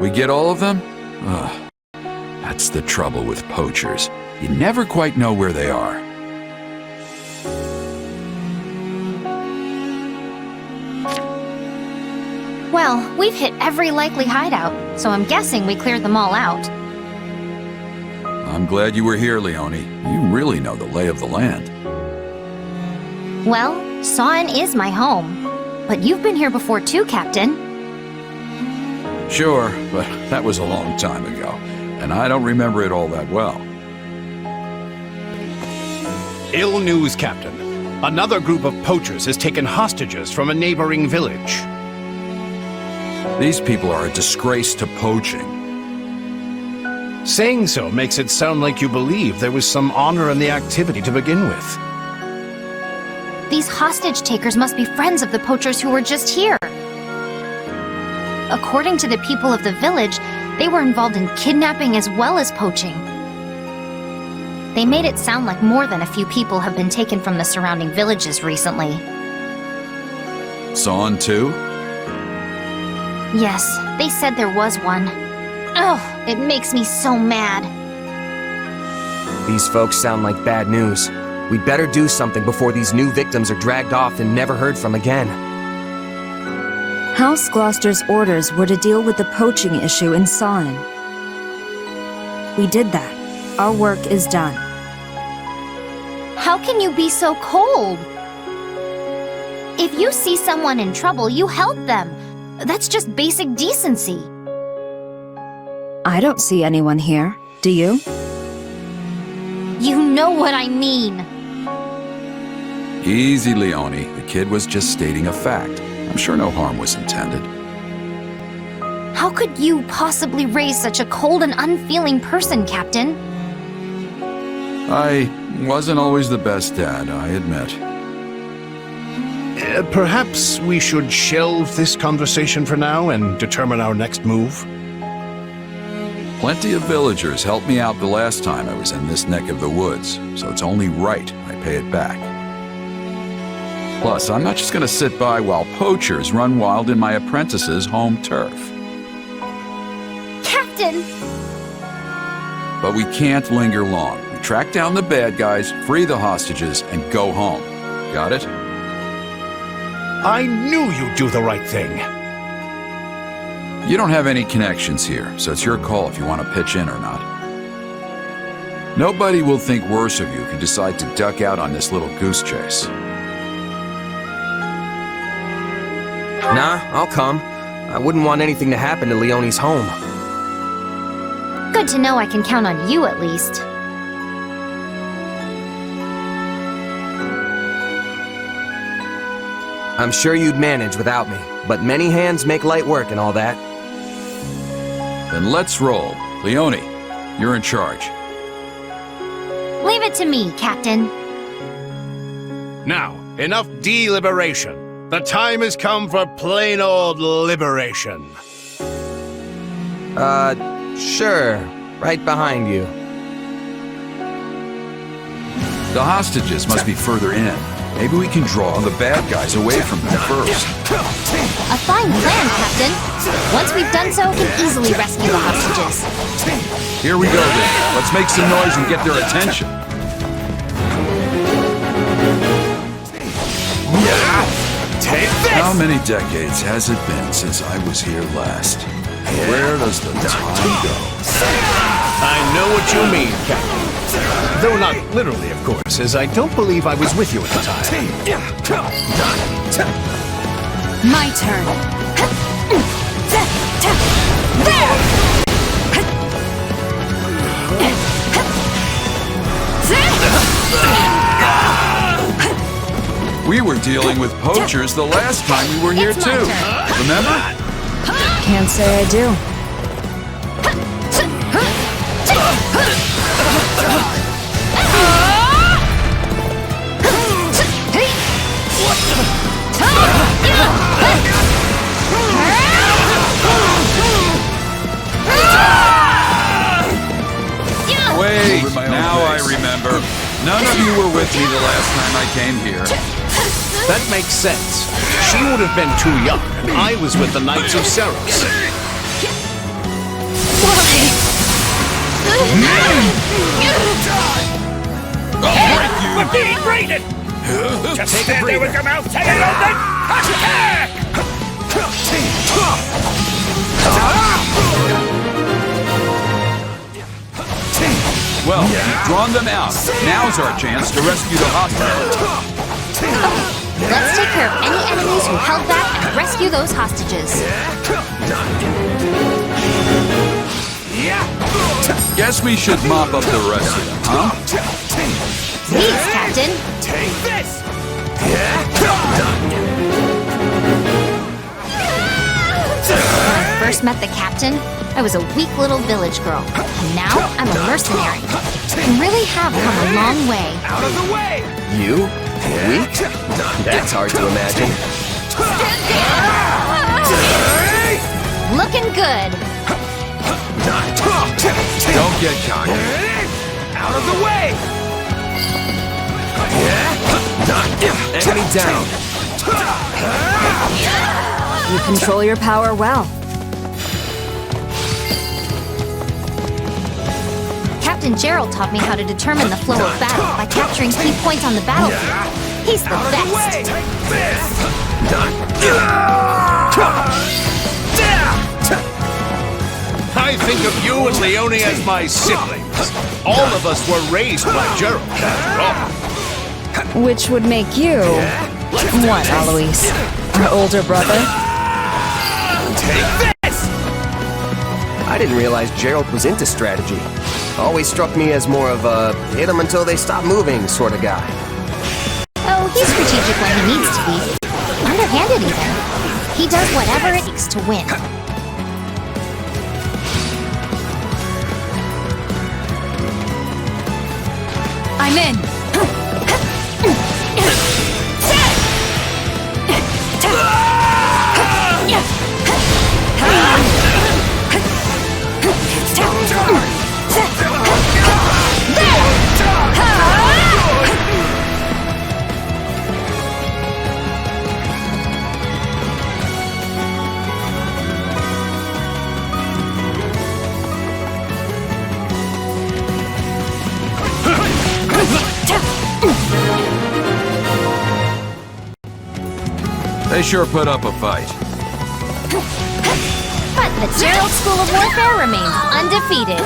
We get all of them? Ugh. That's the trouble with poachers. You never quite know where they are. Well, we've hit every likely hideout, so I'm guessing we cleared them all out. I'm glad you were here, Leonie. You really know the lay of the land. Well, Sauin is my home, but you've been here before too, Captain. Sure, but that was a long time ago, and I don't remember it all that well. Ill news, Captain. Another group of poachers has taken hostages from a neighboring village. These people are a disgrace to poaching. Saying so makes it sound like you believe there was some honor in the activity to begin with. These hostage takers must be friends of the poachers who were just here. According to the people of the village, they were involved in kidnapping as well as poaching. They made it sound like more than a few people have been taken from the surrounding villages recently. Sauin too? Yes, they said there was one. Ugh, it makes me so mad. These folks sound like bad news. We'd better do something before these new victims are dragged off and never heard from again. House Gloucester's orders were to deal with the poaching issue in Sauin. We did that. Our work is done. How can you be so cold? If you see someone in trouble, you help them. That's just basic decency. I don't see anyone here. Do you? You know what I mean. Easy, Leonie. The kid was just stating a fact. I'm sure no harm was intended. How could you possibly raise such a cold and unfeeling person, Captain? I wasn't always the best dad, I admit. Perhaps we should shelve this conversation for now and determine our next move. Plenty of villagers helped me out the last time I was in this neck of the woods, so it's only right I pay it back. Plus, I'm not just gonna sit by while poachers run wild in my apprentice's home turf. Captain! But we can't linger long. We track down the bad guys, free the hostages, and go home. Got it? I knew you'd do the right thing. You don't have any connections here, so it's your call if you want to pitch in or not. Nobody will think worse of you if you decide to duck out on this little goose chase. Nah, I'll come. I wouldn't want anything to happen to Leonie's home. Good to know I can count on you at least. I'm sure you'd manage without me, but many hands make light work and all that. Then let's roll. Leonie, you're in charge. Leave it to me, Captain. Now, enough deliberation. The time has come for plain old liberation. Sure. Right behind you. The hostages must be further in. Maybe we can draw the bad guys away from them first. A fine plan, Captain. Once we've done so, we can easily rescue the hostages. Here we go then. Let's make some noise and get their attention. Take this! How many decades has it been since I was here last? Where does the time go? I know what you mean, Captain. Though not literally, of course, as I don't believe I was with you at the time. My turn. We were dealing with poachers the last time we were here too. Remember? Can't say I do. Wait, now I remember. None of you were with me the last time I came here. That makes sense. She would have been too young, and I was with the Knights of Ceros. being raided! Just Take a stand there with your mouth tight and open! Attack! Well, you've drawn them out. Now's our chance to rescue the hostages. Let's take care of any enemies who held back and rescue those hostages. Guess we should mop up the rest of them, huh? Please, Captain. Take this! When I first met the captain, I was a weak little village girl. And now I'm a mercenary. I really have come a long way. Out of the way! You? Weak? That's hard to imagine. Looking good. Don't get cocky. Out of the way! Enemy down. You control your power well. Captain Jeralt taught me how to determine the flow of battle by capturing key points on the battlefield. He's the best. Take this! I think of you and Leonie as my siblings. All of us were raised by Jeralt, after all. Which would make you... What, Alois? Our older brother? Take this! I didn't realize Jeralt was into strategy. Always struck me as more of a hit them until they stop moving sort of guy. Oh, he's strategic when he needs to be. Underhanded even. He does whatever it takes to win. I'm in! They sure put up a fight. But the Jeralt School of Warfare remains undefeated.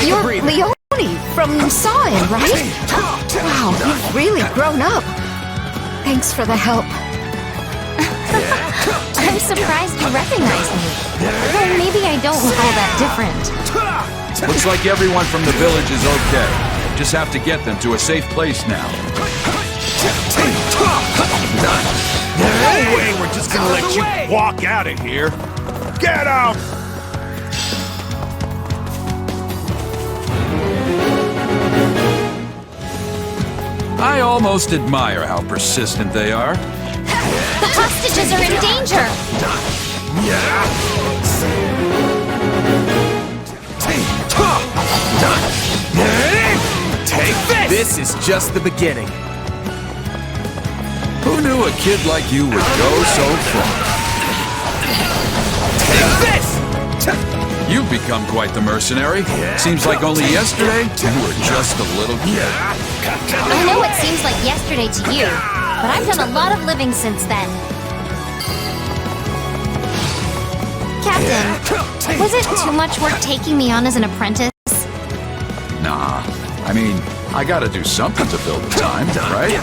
You're Leonie from Sauin, right? Wow, you've really grown up. Thanks for the help. I'm surprised you recognize me. Though maybe I don't look all that different. Looks like everyone from the village is okay. Just have to get them to a safe place now. No way we're just gonna let you walk out of here. Get out! I almost admire how persistent they are. The hostages are in danger! Take this! This is just the beginning. Who knew a kid like you would go so far? Take this! You've become quite the mercenary. Seems like only yesterday you were just a little kid. I know it seems like yesterday to you, but I've done a lot of living since then. Captain, was it too much work taking me on as an apprentice? Nah, I mean, I gotta do something to fill the time, right?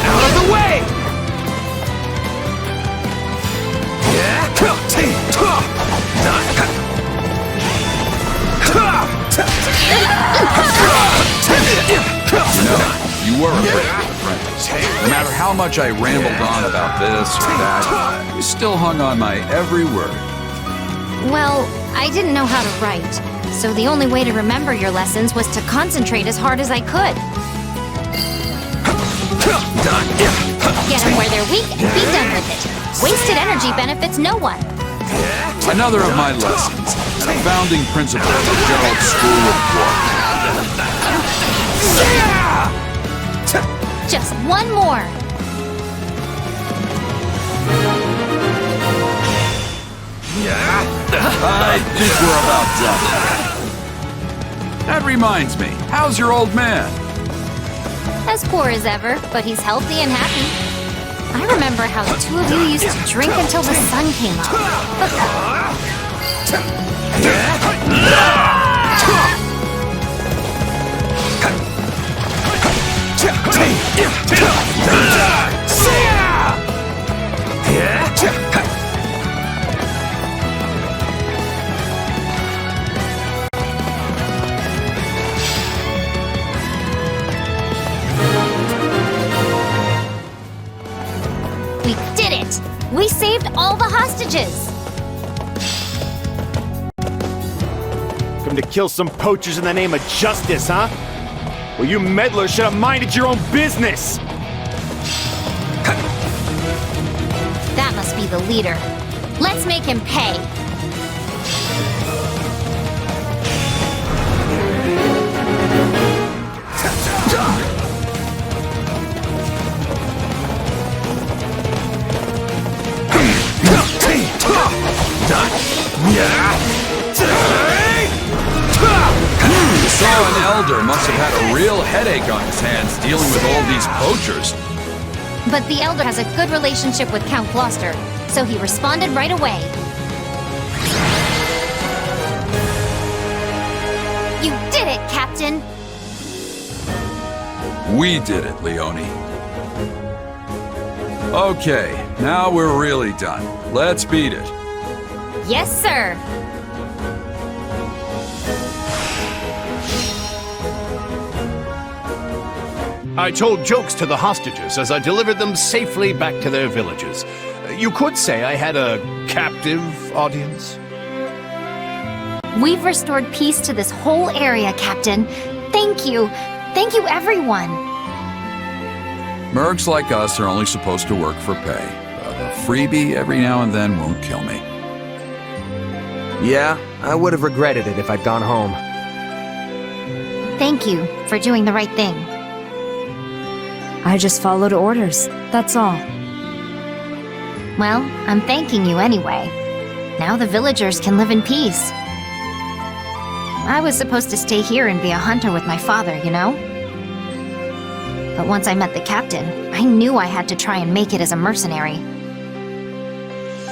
Out of the way! You know, you were a great apprentice. No matter how much I rambled on about this or that, you still hung on my every word. Well, I didn't know how to write, So the only way to remember your lessons was to concentrate as hard as I could. Get them where they're weak and be done with it. Wasted energy benefits no one. Another of my lessons. The founding principle of the Jeralt School of War. Just one more. I think we're about done. That reminds me, how's your old man? As poor as ever, but he's healthy and happy. I remember how the two of you used to drink until the sun came up. We did it! We saved all the hostages! Come to kill some poachers in the name of justice, huh? Well, you meddlers should have minded your own business! That must be the leader. Let's make him pay. The sauin elder must have had a real headache on his hands dealing with all these poachers. But the elder has a good relationship with Count Gloucester, so he responded right away. You did it, Captain! We did it, Leonie. Okay, now we're really done. Let's beat it. Yes, sir! I told jokes to the hostages as I delivered them safely back to their villages. You could say I had a captive audience. We've restored peace to this whole area, Captain. Thank you. Thank you, everyone. Mercs like us are only supposed to work for pay. A freebie every now and then won't kill me. Yeah, I would have regretted it if I'd gone home. Thank you for doing the right thing. I just followed orders, that's all. Well, I'm thanking you anyway. Now the villagers can live in peace. I was supposed to stay here and be a hunter with my father, you know? But once I met the captain, I knew I had to try and make it as a mercenary.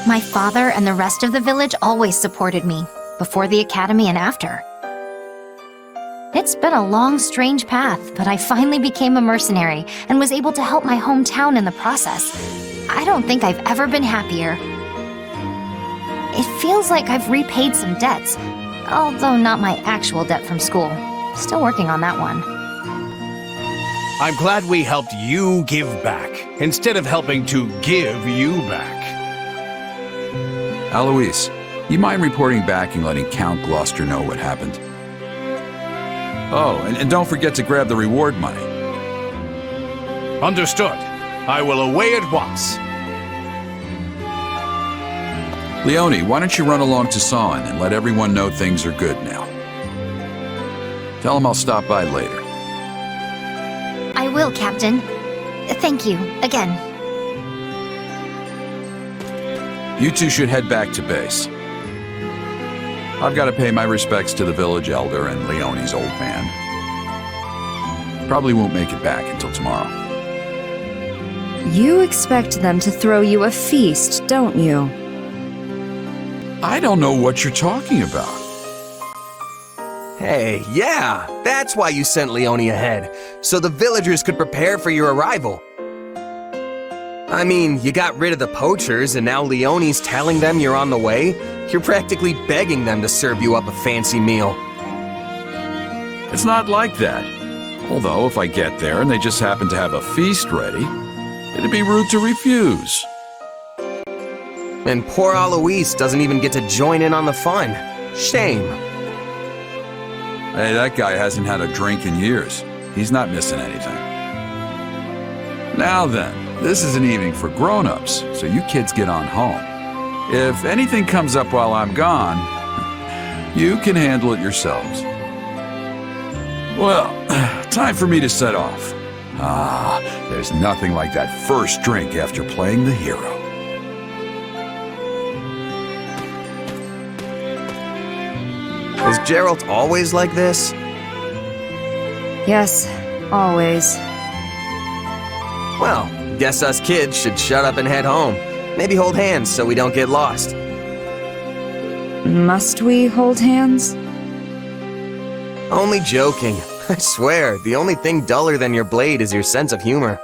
My father and the rest of the village always supported me, before the academy and after. It's been a long, strange path, but I finally became a mercenary and was able to help my hometown in the process. I don't think I've ever been happier. It feels like I've repaid some debts, although not my actual debt from school. Still working on that one. I'm glad we helped you give back, instead of helping to give you back. Alois, you mind reporting back and letting Count Gloucester know what happened? Oh, and don't forget to grab the reward money. Understood. I will away at once. Leonie, why don't you run along to Sauin and let everyone know things are good now? Tell them I'll stop by later. I will, Captain. Thank you, again. You two should head back to base. I've got to pay my respects to the village elder and Leonie's old man. Probably won't make it back until tomorrow. You expect them to throw you a feast, don't you? I don't know what you're talking about. Hey, yeah, that's why you sent Leonie ahead, so the villagers could prepare for your arrival. I mean, you got rid of the poachers, and now Leonie's telling them you're on the way? You're practically begging them to serve you up a fancy meal. It's not like that. Although, if I get there and they just happen to have a feast ready, it'd be rude to refuse. And poor Alois doesn't even get to join in on the fun. Shame. Hey, that guy hasn't had a drink in years. He's not missing anything. Now then, this is an evening for grown-ups, so you kids get on home. If anything comes up while I'm gone, you can handle it yourselves. Well, time for me to set off. Ah, there's nothing like that first drink after playing the hero. Is Jeralt always like this? Yes, always. Well, guess us kids should shut up and head home. Maybe hold hands so we don't get lost. Must we hold hands? Only joking. I swear, the only thing duller than your blade is your sense of humor.